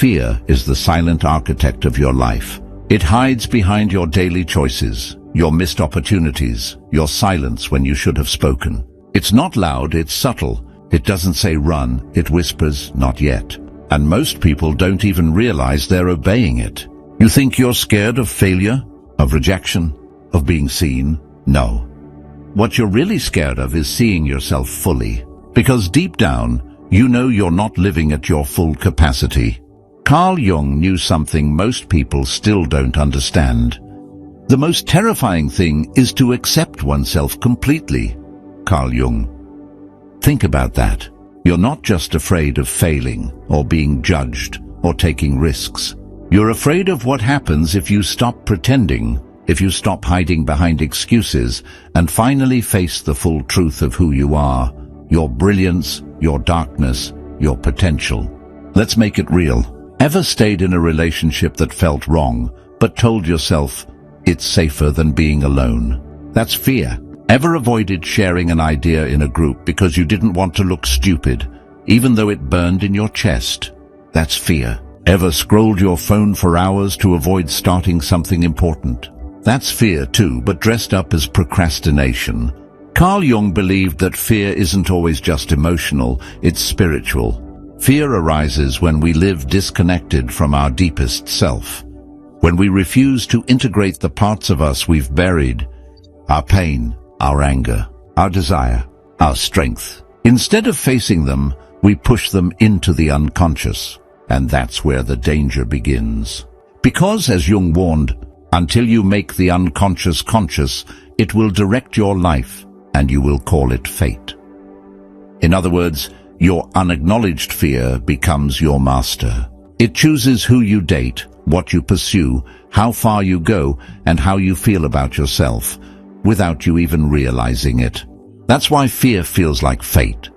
Fear is the silent architect of your life. It hides behind your daily choices, your missed opportunities, your silence when you should have spoken. It's not loud, it's subtle. It doesn't say run, it whispers, not yet. And most people don't even realize they're obeying it. You think you're scared of failure, of rejection, of being seen? No. What you're really scared of is seeing yourself fully. Because deep down, you know you're not living at your full capacity. Carl Jung knew something most people still don't understand. The most terrifying thing is to accept oneself completely. Carl Jung. Think about that. You're not just afraid of failing, or being judged, or taking risks. You're afraid of what happens if you stop pretending, if you stop hiding behind excuses, and finally face the full truth of who you are, your brilliance, your darkness, your potential. Let's make it real. Ever stayed in a relationship that felt wrong, but told yourself, it's safer than being alone? That's fear. Ever avoided sharing an idea in a group because you didn't want to look stupid, even though it burned in your chest? That's fear. Ever scrolled your phone for hours to avoid starting something important? That's fear too, but dressed up as procrastination. Carl Jung believed that fear isn't always just emotional, it's spiritual. Fear arises when we live disconnected from our deepest self. When we refuse to integrate the parts of us we've buried, our pain, our anger, our desire, our strength. Instead of facing them, we push them into the unconscious. And that's where the danger begins. Because, as Jung warned, until you make the unconscious conscious, it will direct your life, and you will call it fate. In other words, your unacknowledged fear becomes your master. It chooses who you date, what you pursue, how far you go, and how you feel about yourself, without you even realizing it. That's why fear feels like fate.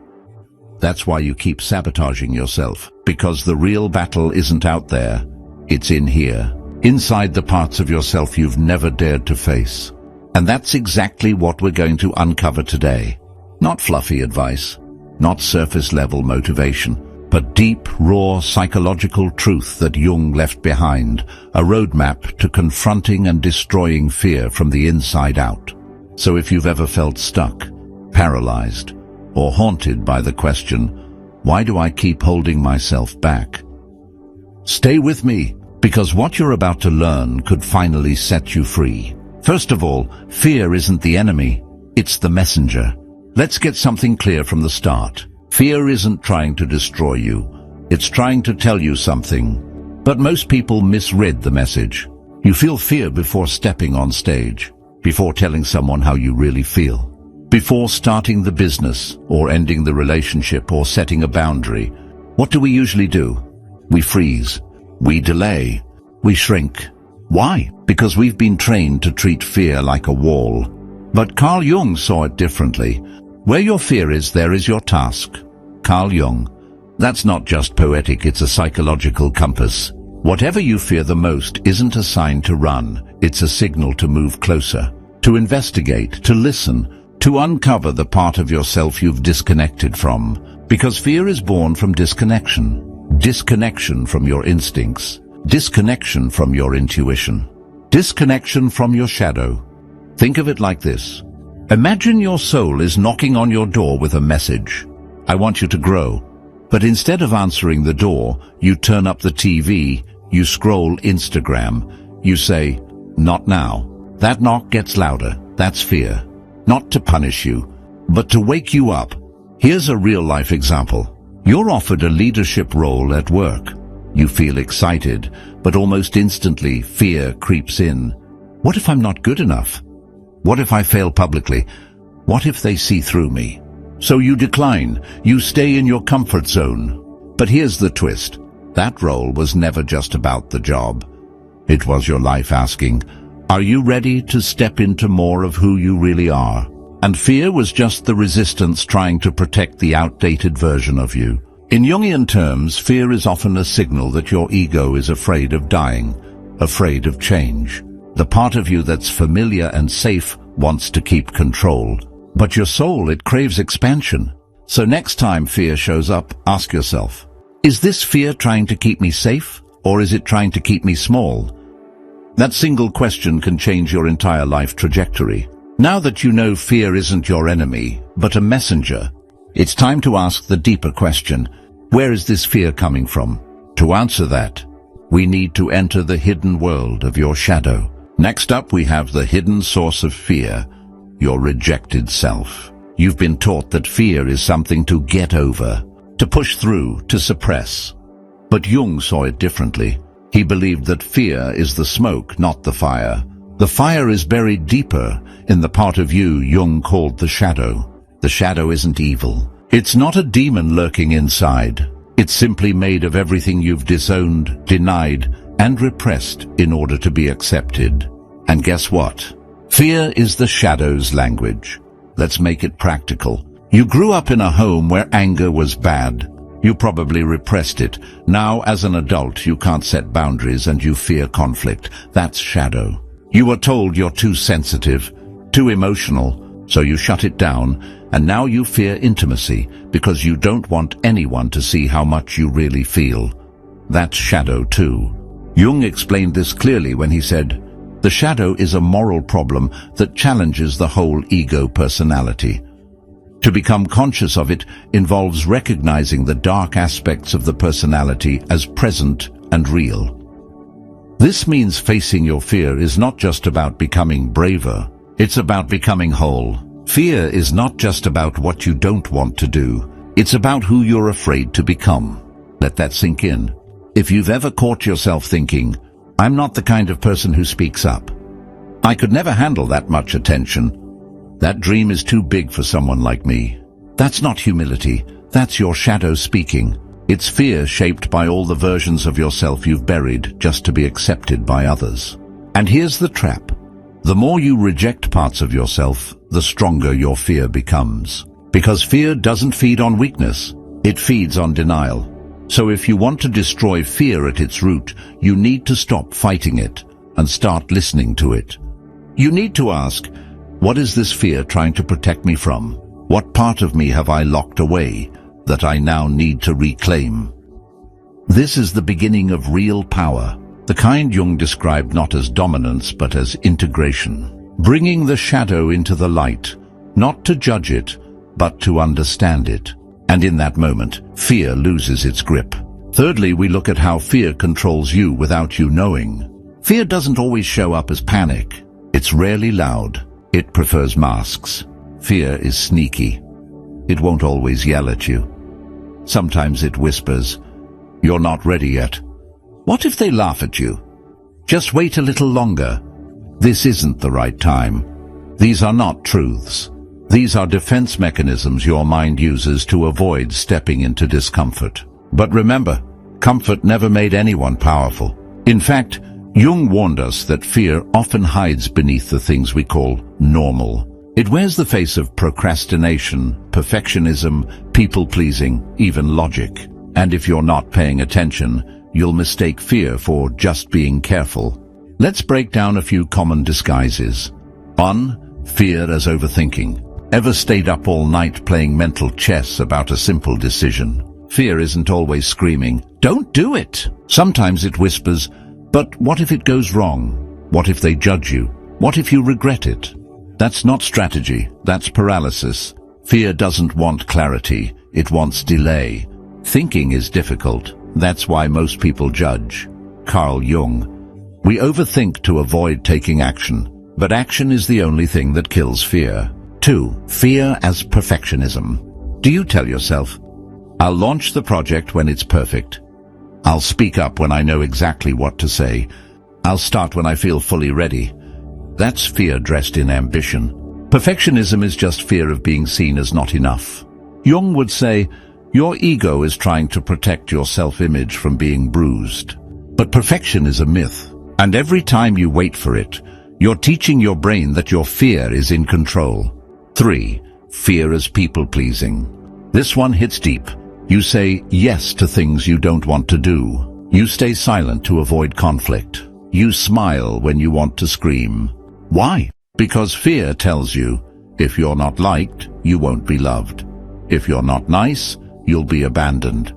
That's why you keep sabotaging yourself, because the real battle isn't out there, it's in here, inside the parts of yourself you've never dared to face. And that's exactly what we're going to uncover today. Not fluffy advice, not surface-level motivation, but deep, raw psychological truth that Jung left behind, a roadmap to confronting and destroying fear from the inside out. So if you've ever felt stuck, paralyzed, or haunted by the question, why do I keep holding myself back? Stay with me, because what you're about to learn could finally set you free. First of all, fear isn't the enemy, it's the messenger. Let's get something clear from the start. Fear isn't trying to destroy you, it's trying to tell you something. But most people misread the message. You feel fear before stepping on stage, before telling someone how you really feel, before starting the business, or ending the relationship, or setting a boundary. What do we usually do? We freeze, we delay, we shrink. Why? Because we've been trained to treat fear like a wall. But Carl Jung saw it differently. Where your fear is, there is your task. Carl Jung. That's not just poetic, it's a psychological compass. Whatever you fear the most isn't a sign to run, it's a signal to move closer, to investigate, to listen, to uncover the part of yourself you've disconnected from. Because fear is born from disconnection. Disconnection from your instincts. Disconnection from your intuition. Disconnection from your shadow. Think of it like this. Imagine your soul is knocking on your door with a message. I want you to grow. But instead of answering the door, you turn up the TV, you scroll Instagram, you say, not now. That knock gets louder. That's fear. Not to punish you, but to wake you up. Here's a real-life example. You're offered a leadership role at work. You feel excited, but almost instantly fear creeps in. What if I'm not good enough? What if I fail publicly? What if they see through me? So you decline, you stay in your comfort zone. But here's the twist. That role was never just about the job. It was your life asking, are you ready to step into more of who you really are? And fear was just the resistance trying to protect the outdated version of you. In Jungian terms, fear is often a signal that your ego is afraid of dying, afraid of change. The part of you that's familiar and safe wants to keep control. But your soul, it craves expansion. So next time fear shows up, ask yourself, Is this fear trying to keep me safe, or is it trying to keep me small? That single question can change your entire life trajectory. Now that you know fear isn't your enemy, but a messenger, it's time to ask the deeper question: where is this fear coming from? To answer that, we need to enter the hidden world of your shadow. Next up, we have the hidden source of fear, your rejected self. You've been taught that fear is something to get over, to push through, to suppress. But Jung saw it differently. He believed that fear is the smoke, not the fire. The fire is buried deeper in the part of you Jung called the shadow. The shadow isn't evil. It's not a demon lurking inside. It's simply made of everything you've disowned, denied, and repressed in order to be accepted. And guess what? Fear is the shadow's language. Let's make it practical. You grew up in a home where anger was bad. You probably repressed it. Now, as an adult, you can't set boundaries and you fear conflict. That's shadow. You were told you're too sensitive, too emotional, so you shut it down, and now you fear intimacy because you don't want anyone to see how much you really feel. That's shadow too. Jung explained this clearly when he said, "The shadow is a moral problem that challenges the whole ego personality. To become conscious of it involves recognizing the dark aspects of the personality as present and real." This means facing your fear is not just about becoming braver, it's about becoming whole. Fear is not just about what you don't want to do, it's about who you're afraid to become. Let that sink in. If you've ever caught yourself thinking, "I'm not the kind of person who speaks up. I could never handle that much attention. That dream is too big for someone like me." That's not humility, that's your shadow speaking. It's fear shaped by all the versions of yourself you've buried just to be accepted by others. And here's the trap. The more you reject parts of yourself, the stronger your fear becomes. Because fear doesn't feed on weakness, it feeds on denial. So if you want to destroy fear at its root, you need to stop fighting it and start listening to it. You need to ask, what is this fear trying to protect me from? What part of me have I locked away that I now need to reclaim? This is the beginning of real power, the kind Jung described not as dominance but as integration. Bringing the shadow into the light, not to judge it, but to understand it. And in that moment, fear loses its grip. Thirdly, we look at how fear controls you without you knowing. Fear doesn't always show up as panic. It's rarely loud. It prefers masks. Fear is sneaky. It won't always yell at you. Sometimes it whispers, "You're not ready yet. What if they laugh at you? Just wait a little longer. This isn't the right time." These are not truths. These are defense mechanisms your mind uses to avoid stepping into discomfort. But remember, comfort never made anyone powerful. In fact, Jung warned us that fear often hides beneath the things we call normal. It wears the face of procrastination, perfectionism, people-pleasing, even logic. And if you're not paying attention, you'll mistake fear for just being careful. Let's break down a few common disguises. 1. Fear as overthinking. Ever stayed up all night playing mental chess about a simple decision? Fear isn't always screaming, "Don't do it!" Sometimes it whispers, "But what if it goes wrong? What if they judge you? What if you regret it?" That's not strategy, that's paralysis. Fear doesn't want clarity, it wants delay. Thinking is difficult, that's why most people judge. Carl Jung. We overthink to avoid taking action, but action is the only thing that kills fear. 2. Fear as perfectionism. Do you tell yourself, "I'll launch the project when it's perfect. I'll speak up when I know exactly what to say. I'll start when I feel fully ready"? That's fear dressed in ambition. Perfectionism is just fear of being seen as not enough. Jung would say, your ego is trying to protect your self-image from being bruised. But perfection is a myth, and every time you wait for it, you're teaching your brain that your fear is in control. 3. Fear as people-pleasing. This one hits deep. You say yes to things you don't want to do. You stay silent to avoid conflict. You smile when you want to scream. Why? Because fear tells you, if you're not liked, you won't be loved. If you're not nice, you'll be abandoned.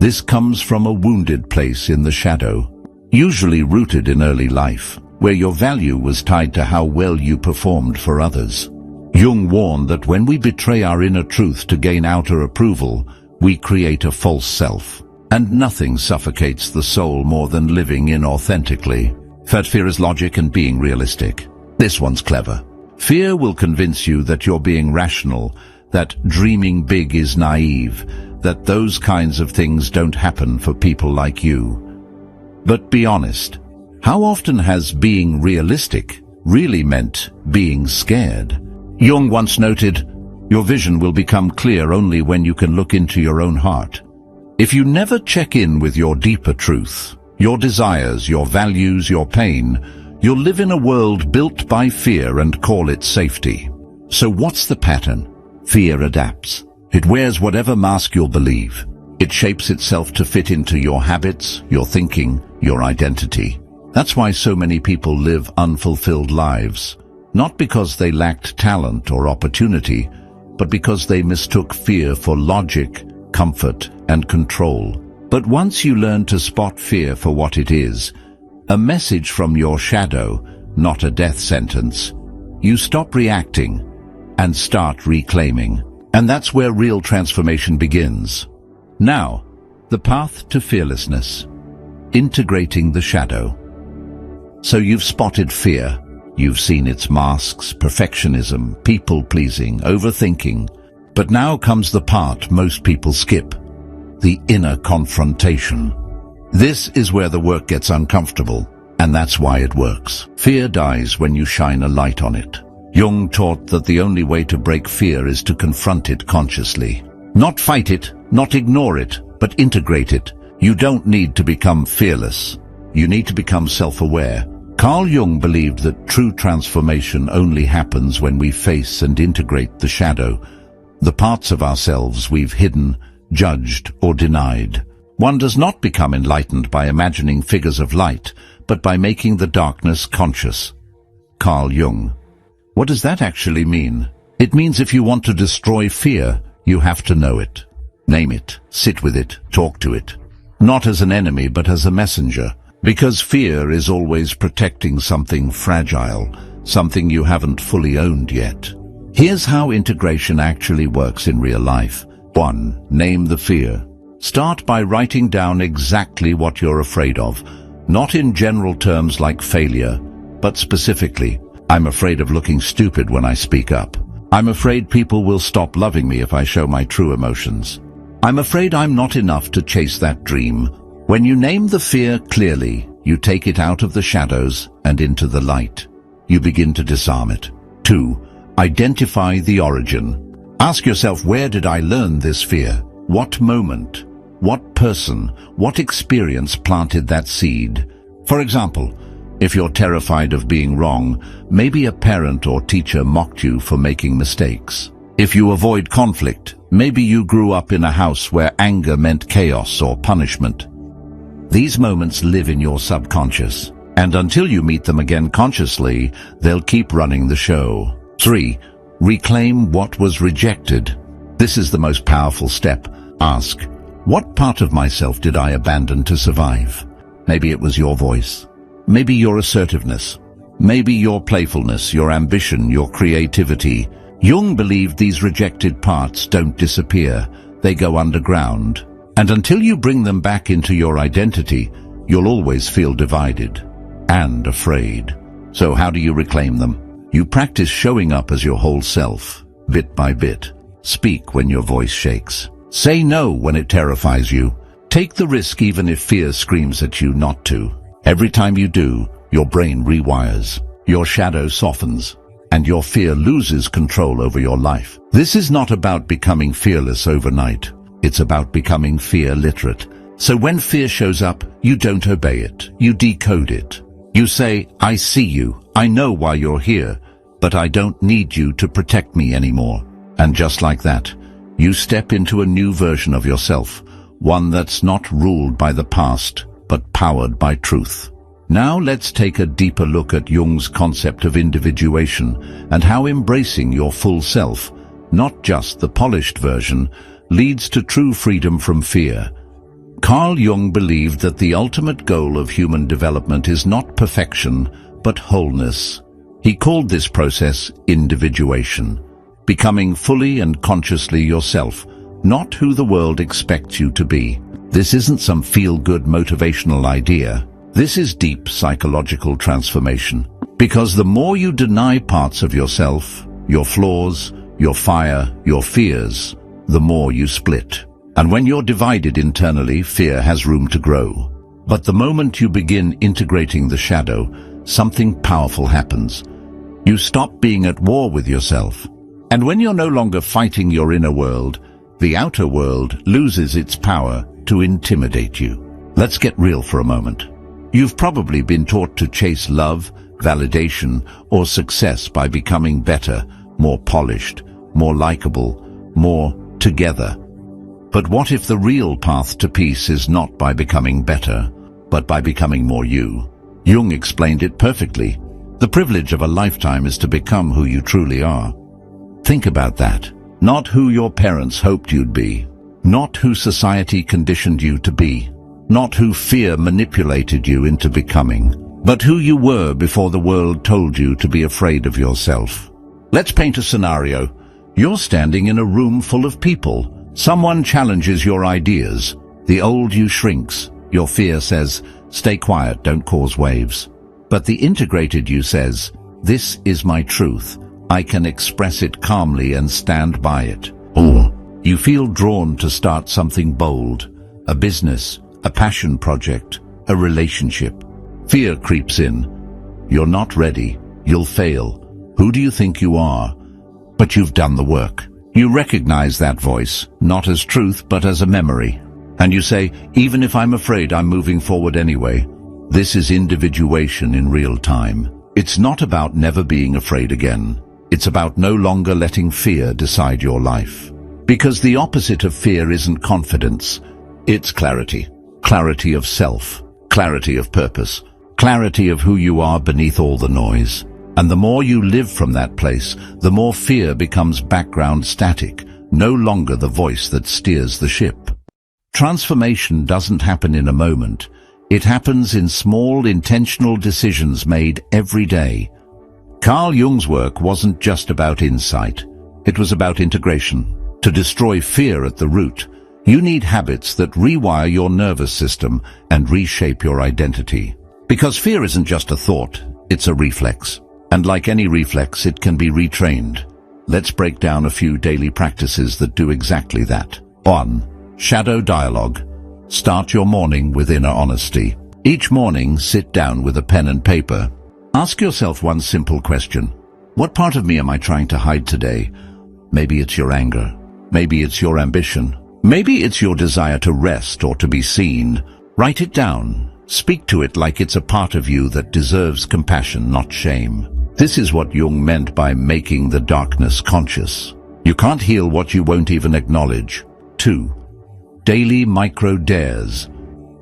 This comes from a wounded place in the shadow, usually rooted in early life, where your value was tied to how well you performed for others. Jung warned that when we betray our inner truth to gain outer approval, we create a false self. And nothing suffocates the soul more than living inauthentically. Third fear is logic and being realistic. This one's clever. Fear will convince you that you're being rational, that dreaming big is naive, that those kinds of things don't happen for people like you. But be honest, how often has being realistic really meant being scared? Jung once noted, "Your vision will become clear only when you can look into your own heart." If you never check in with your deeper truth, your desires, your values, your pain, you'll live in a world built by fear and call it safety. So what's the pattern? Fear adapts. It wears whatever mask you'll believe. It shapes itself to fit into your habits, your thinking, your identity. That's why so many people live unfulfilled lives, not because they lacked talent or opportunity, but because they mistook fear for logic, comfort, and control. But once you learn to spot fear for what it is, a message from your shadow, not a death sentence, you stop reacting and start reclaiming. And that's where real transformation begins. Now, the path to fearlessness. Integrating the shadow. So you've spotted fear. You've seen its masks, perfectionism, people-pleasing, overthinking. But now comes the part most people skip. The inner confrontation. This is where the work gets uncomfortable, and that's why it works. Fear dies when you shine a light on it. Jung taught that the only way to break fear is to confront it consciously. Not fight it, not ignore it, but integrate it. You don't need to become fearless. You need to become self-aware. Carl Jung believed that true transformation only happens when we face and integrate the shadow, the parts of ourselves we've hidden, judged, or denied. One does not become enlightened by imagining figures of light, but by making the darkness conscious. Carl Jung. What does that actually mean? It means if you want to destroy fear, you have to know it. Name it, sit with it, talk to it. Not as an enemy, but as a messenger. Because fear is always protecting something fragile, something you haven't fully owned yet. Here's how integration actually works in real life. 1. Name the fear. Start by writing down exactly what you're afraid of, not in general terms like failure, but specifically, I'm afraid of looking stupid when I speak up. I'm afraid people will stop loving me if I show my true emotions. I'm afraid I'm not enough to chase that dream. When you name the fear clearly, you take it out of the shadows and into the light. You begin to disarm it. 2. Identify the origin. Ask yourself, where did I learn this fear? What moment? What person? What experience planted that seed? For example, if you're terrified of being wrong, maybe a parent or teacher mocked you for making mistakes. If you avoid conflict, maybe you grew up in a house where anger meant chaos or punishment. These moments live in your subconscious, and until you meet them again consciously, they'll keep running the show. 3. Reclaim what was rejected. This is the most powerful step. Ask, what part of myself did I abandon to survive? Maybe it was your voice. Maybe your assertiveness. Maybe your playfulness, your ambition, your creativity. Jung believed these rejected parts don't disappear. They go underground. And until you bring them back into your identity, you'll always feel divided and afraid. So how do you reclaim them? You practice showing up as your whole self, bit by bit. Speak when your voice shakes. Say no when it terrifies you. Take the risk even if fear screams at you not to. Every time you do, your brain rewires, your shadow softens, and your fear loses control over your life. This is not about becoming fearless overnight. It's about becoming fear literate. So when fear shows up, you don't obey it. You decode it. You say, I see you. I know why you're here, but I don't need you to protect me anymore. And just like that, you step into a new version of yourself, one that's not ruled by the past, but powered by truth. Now let's take a deeper look at Jung's concept of individuation and how embracing your full self, not just the polished version, leads to true freedom from fear. Carl Jung believed that the ultimate goal of human development is not perfection, but wholeness. He called this process individuation, becoming fully and consciously yourself, not who the world expects you to be. This isn't some feel-good motivational idea. This is deep psychological transformation. Because the more you deny parts of yourself, your flaws, your fire, your fears, the more you split. And when you're divided internally, fear has room to grow. But the moment you begin integrating the shadow, something powerful happens. You stop being at war with yourself. And when you're no longer fighting your inner world, the outer world loses its power to intimidate you. Let's get real for a moment. You've probably been taught to chase love, validation, or success by becoming better, more polished, more likable, more together. But what if the real path to peace is not by becoming better, but by becoming more you? Jung explained it perfectly. The privilege of a lifetime is to become who you truly are. Think about that. Not who your parents hoped you'd be. Not who society conditioned you to be. Not who fear manipulated you into becoming. But who you were before the world told you to be afraid of yourself. Let's paint a scenario. You're standing in a room full of people. Someone challenges your ideas. The old you shrinks. Your fear says, stay quiet, don't cause waves. But the integrated you says, this is my truth. I can express it calmly and stand by it. Or you feel drawn to start something bold, a business, a passion project, a relationship. Fear creeps in. You're not ready. You'll fail. Who do you think you are? But you've done the work. You recognize that voice, not as truth, but as a memory. And you say, even if I'm afraid, I'm moving forward anyway. This is individuation in real time. It's not about never being afraid again. It's about no longer letting fear decide your life. Because the opposite of fear isn't confidence. It's clarity. Clarity of self. Clarity of purpose. Clarity of who you are beneath all the noise. And the more you live from that place, the more fear becomes background static, no longer the voice that steers the ship. Transformation doesn't happen in a moment. It happens in small, intentional decisions made every day. Carl Jung's work wasn't just about insight. It was about integration. To destroy fear at the root, you need habits that rewire your nervous system and reshape your identity. Because fear isn't just a thought, it's a reflex. And like any reflex, it can be retrained. Let's break down a few daily practices that do exactly that. 1. Shadow dialogue. Start your morning with inner honesty. Each morning, sit down with a pen and paper. Ask yourself one simple question. What part of me am I trying to hide today? Maybe it's your anger. Maybe it's your ambition. Maybe it's your desire to rest or to be seen. Write it down. Speak to it like it's a part of you that deserves compassion, not shame. This is what Jung meant by making the darkness conscious. You can't heal what you won't even acknowledge. 2. Daily micro dares.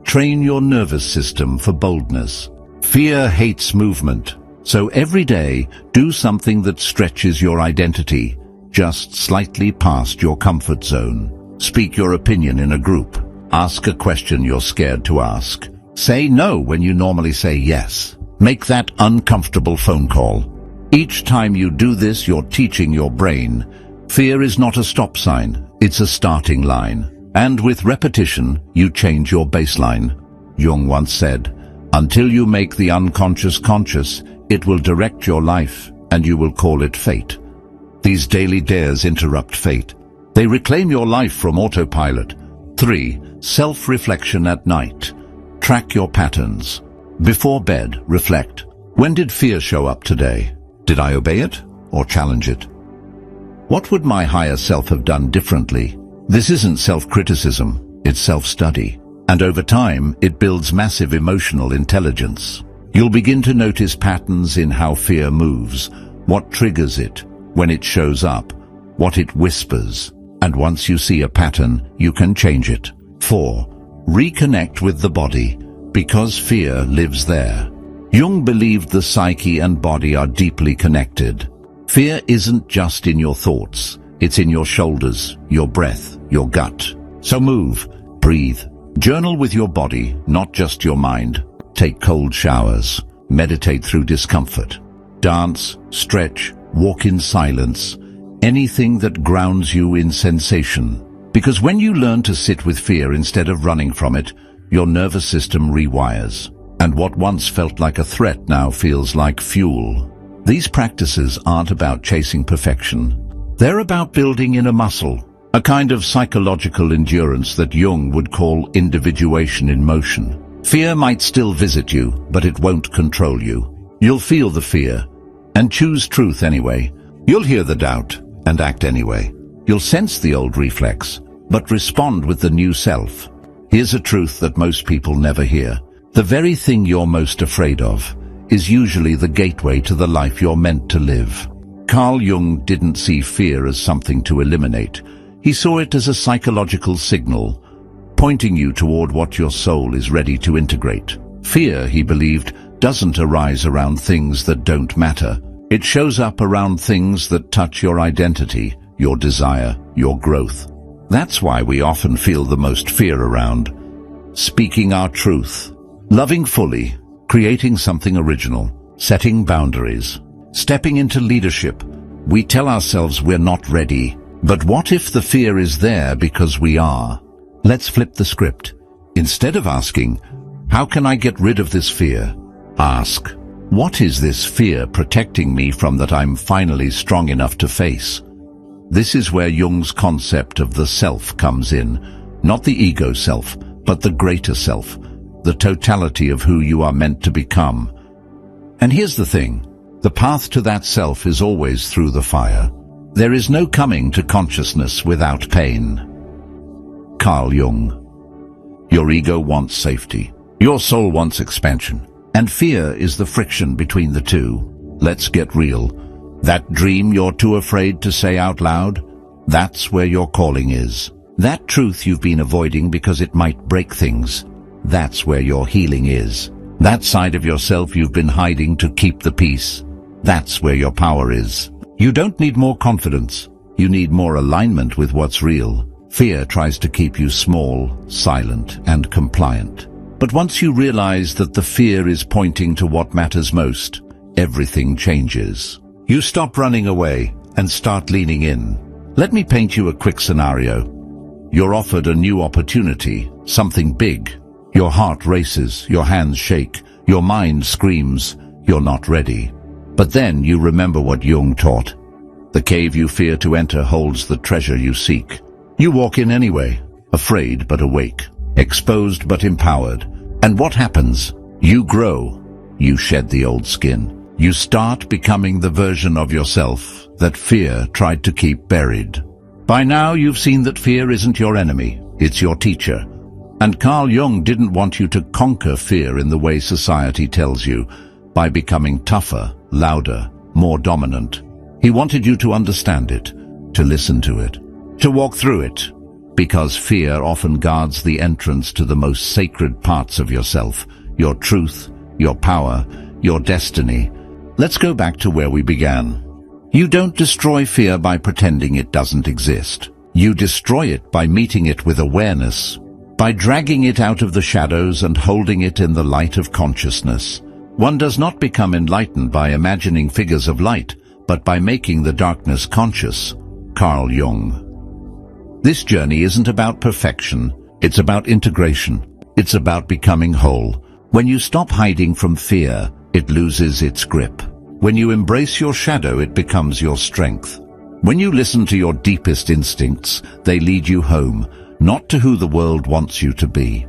Train your nervous system for boldness. Fear hates movement. So every day, do something that stretches your identity, just slightly past your comfort zone. Speak your opinion in a group. Ask a question you're scared to ask. Say no when you normally say yes. Make that uncomfortable phone call. Each time you do this, you're teaching your brain. Fear is not a stop sign, it's a starting line. And with repetition, you change your baseline. Jung once said, until you make the unconscious conscious, it will direct your life, and you will call it fate. These daily dares interrupt fate. They reclaim your life from autopilot. 3. Self-reflection at night. Track your patterns. Before bed, reflect. When did fear show up today? Did I obey it or challenge it? What would my higher self have done differently? This isn't self-criticism, it's self-study. And over time, it builds massive emotional intelligence. You'll begin to notice patterns in how fear moves, what triggers it, when it shows up, what it whispers. And once you see a pattern, you can change it. 4. Reconnect with the body. Because fear lives there. Jung believed the psyche and body are deeply connected. Fear isn't just in your thoughts, it's in your shoulders, your breath, your gut. So move, breathe, Journal with your body, not just your mind. Take cold showers. Meditate through discomfort. Dance, stretch, walk in silence. Anything that grounds you in sensation. Because when you learn to sit with fear instead of running from it, your nervous system rewires. And what once felt like a threat now feels like fuel. These practices aren't about chasing perfection. They're about building inner muscle, a kind of psychological endurance that Jung would call individuation in motion. Fear might still visit you, but it won't control you. You'll feel the fear and choose truth anyway. You'll hear the doubt and act anyway. You'll sense the old reflex, but respond with the new self. Here's a truth that most people never hear. The very thing you're most afraid of is usually the gateway to the life you're meant to live. Carl Jung didn't see fear as something to eliminate. He saw it as a psychological signal, pointing you toward what your soul is ready to integrate. Fear, he believed, doesn't arise around things that don't matter. It shows up around things that touch your identity, your desire, your growth. That's why we often feel the most fear around speaking our truth, loving fully, creating something original, setting boundaries, stepping into leadership. We tell ourselves we're not ready. But what if the fear is there because we are? Let's flip the script. Instead of asking, how can I get rid of this fear? Ask, what is this fear protecting me from that I'm finally strong enough to face? This is where Jung's concept of the self comes in. Not the ego self, but the greater self, the totality of who you are meant to become. And here's the thing, the path to that self is always through the fire. There is no coming to consciousness without pain. Carl Jung. Your ego wants safety. Your soul wants expansion. And fear is the friction between the two. Let's get real. That dream you're too afraid to say out loud, that's where your calling is. That truth you've been avoiding because it might break things, that's where your healing is. That side of yourself you've been hiding to keep the peace, that's where your power is. You don't need more confidence. You need more alignment with what's real. Fear tries to keep you small, silent, and compliant. But once you realize that the fear is pointing to what matters most, everything changes. You stop running away and start leaning in. Let me paint you a quick scenario. You're offered a new opportunity, something big. Your heart races, your hands shake, your mind screams, you're not ready. But then you remember what Jung taught. The cave you fear to enter holds the treasure you seek. You walk in anyway, afraid but awake, exposed but empowered. And what happens? You grow. You shed the old skin. You start becoming the version of yourself that fear tried to keep buried. By now you've seen that fear isn't your enemy, it's your teacher. And Carl Jung didn't want you to conquer fear in the way society tells you, by becoming tougher, louder, more dominant. He wanted you to understand it, to listen to it, to walk through it, because fear often guards the entrance to the most sacred parts of yourself, your truth, your power, your destiny. Let's go back to where we began. You don't destroy fear by pretending it doesn't exist. You destroy it by meeting it with awareness, by dragging it out of the shadows and holding it in the light of consciousness. One does not become enlightened by imagining figures of light, but by making the darkness conscious. Carl Jung. This journey isn't about perfection, it's about integration. It's about becoming whole. When you stop hiding from fear, it loses its grip. When you embrace your shadow, it becomes your strength. When you listen to your deepest instincts, they lead you home, not to who the world wants you to be,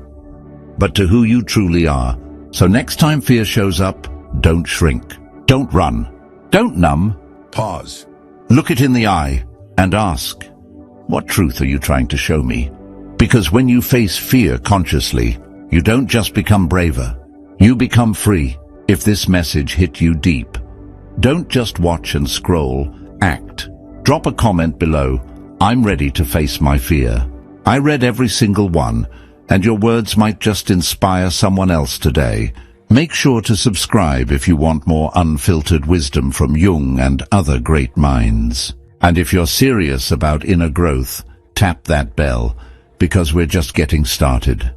but to who you truly are. So next time fear shows up, don't shrink, don't run, don't numb. Pause. Look it in the eye and ask, what truth are you trying to show me? Because when you face fear consciously, you don't just become braver, you become free. If this message hit you deep, don't just watch and scroll, act. Drop a comment below, I'm ready to face my fear. I read every single one, and your words might just inspire someone else today. Make sure to subscribe if you want more unfiltered wisdom from Jung and other great minds. And if you're serious about inner growth, tap that bell, because we're just getting started.